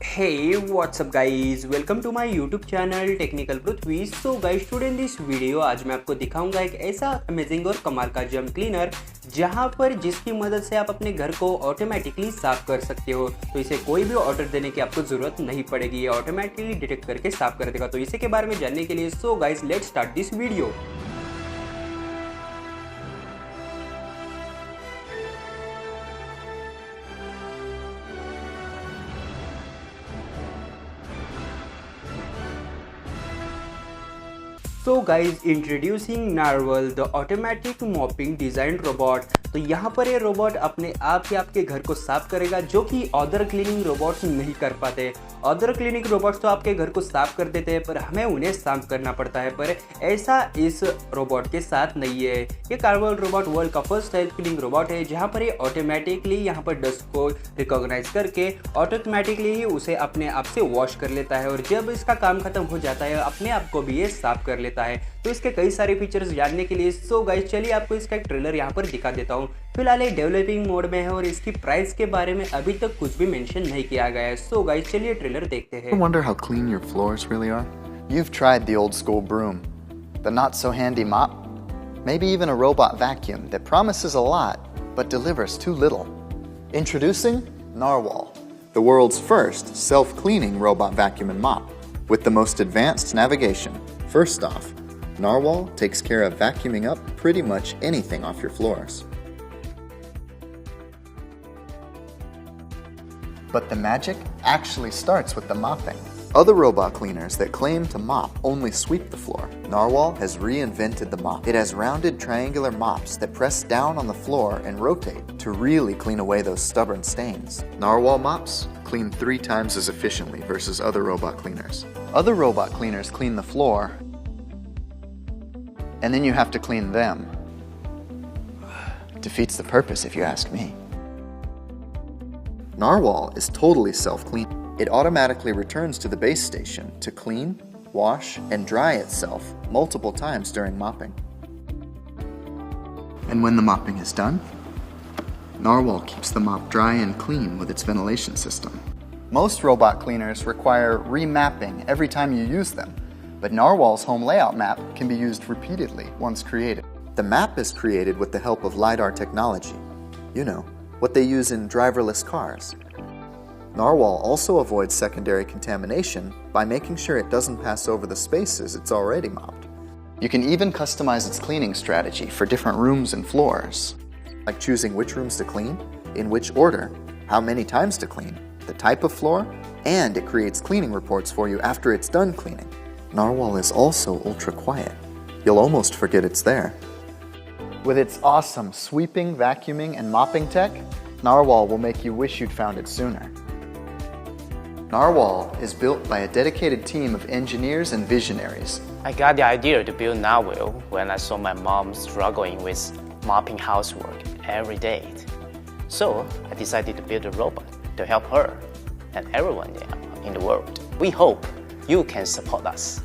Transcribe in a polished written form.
Hey, what's up guys? Welcome to my YouTube channel Technical Pruthvi. So guys, today in this video आज मैं आपको दिखाऊंगा एक ऐसा अमेजिंग और कमाल का जम क्लीनर जहां पर जिसकी मदद से आप अपने घर को ऑटोमेटिकली साफ कर सकते हो। तो इसे कोई भी ऑर्डर देने की आपको जरूरत नहीं पड़ेगी, ये ऑटोमेटिकली डिटेक्ट करके साफ कर देगा। तो इसी के बारे में जानने के लिए so guys let's start this video. So guys, introducing narwal, the automatic mopping design robot। तो यहाँ पर ये रोबोट अपने आप ही आपके घर को साफ करेगा, जो कि अदर क्लीनिंग रोबोट्स नहीं कर पाते। अदर क्लीनिंग रोबोट्स तो आपके घर को साफ कर देते हैं, पर हमें उन्हें साफ करना पड़ता है। पर ऐसा इस रोबोट के साथ नहीं है। ये कार्बल रोबोट वर्ल्ड का फर्स्ट सेल्फ क्लीनिंग रोबोट है, जहाँ पर ये ऑटोमेटिकली यहाँ पर डस्ट को रिकॉग्नाइज करके ऑटोमेटिकली ही उसे अपने आप से वॉश कर लेता है, और जब इसका काम खत्म हो जाता है अपने आप को भी ये साफ कर लेता है। तो इसके कई सारे फीचर्स जानने के लिए सो गाइस चलिए आपको इसका एक ट्रेलर यहाँ पर दिखा देता हूँ। फिलहाल ये डेवलपिंग मोड में है और इसकी प्राइस के बारे में अभी तक कुछ भी मेंशन नहीं किया गया है। सो गाइस चलिए ट्रेलर देखते हैं। Wonder how clean your floors really are? You've tried the old school broom, the not so handy mop, maybe even a robot vacuum that promises a lot but delivers too little. Introducing Narwal, the world's first self-cleaning robot vacuum and mop with the most advanced navigation. First off, Narwal takes care of vacuuming up pretty much anything off your floors. But the magic actually starts with the mopping. Other robot cleaners that claim to mop only sweep the floor. Narwal has reinvented the mop. It has rounded triangular mops that press down on the floor and rotate to really clean away those stubborn stains. Narwal mops clean 3 times as efficiently versus other robot cleaners. Other robot cleaners clean the floor, and then you have to clean them. Defeats the purpose if you ask me. Narwal is totally self-clean. It automatically returns to the base station to clean, wash, and dry itself multiple times during mopping. And when the mopping is done, Narwal keeps the mop dry and clean with its ventilation system. Most robot cleaners require remapping every time you use them, but Narwal's home layout map can be used repeatedly once created. The map is created with the help of LiDAR technology. You know, what they use in driverless cars. Narwal also avoids secondary contamination by making sure it doesn't pass over the spaces it's already mopped. You can even customize its cleaning strategy for different rooms and floors, like choosing which rooms to clean, in which order, how many times to clean, the type of floor, and it creates cleaning reports for you after it's done cleaning. Narwal is also ultra quiet. You'll almost forget it's there. With its awesome sweeping, vacuuming, and mopping tech, Narwal will make you wish you'd found it sooner. Narwal is built by a dedicated team of engineers and visionaries. I got the idea to build Narwal when I saw my mom struggling with mopping housework every day. So I decided to build a robot to help her and everyone in the world. We hope you can support us.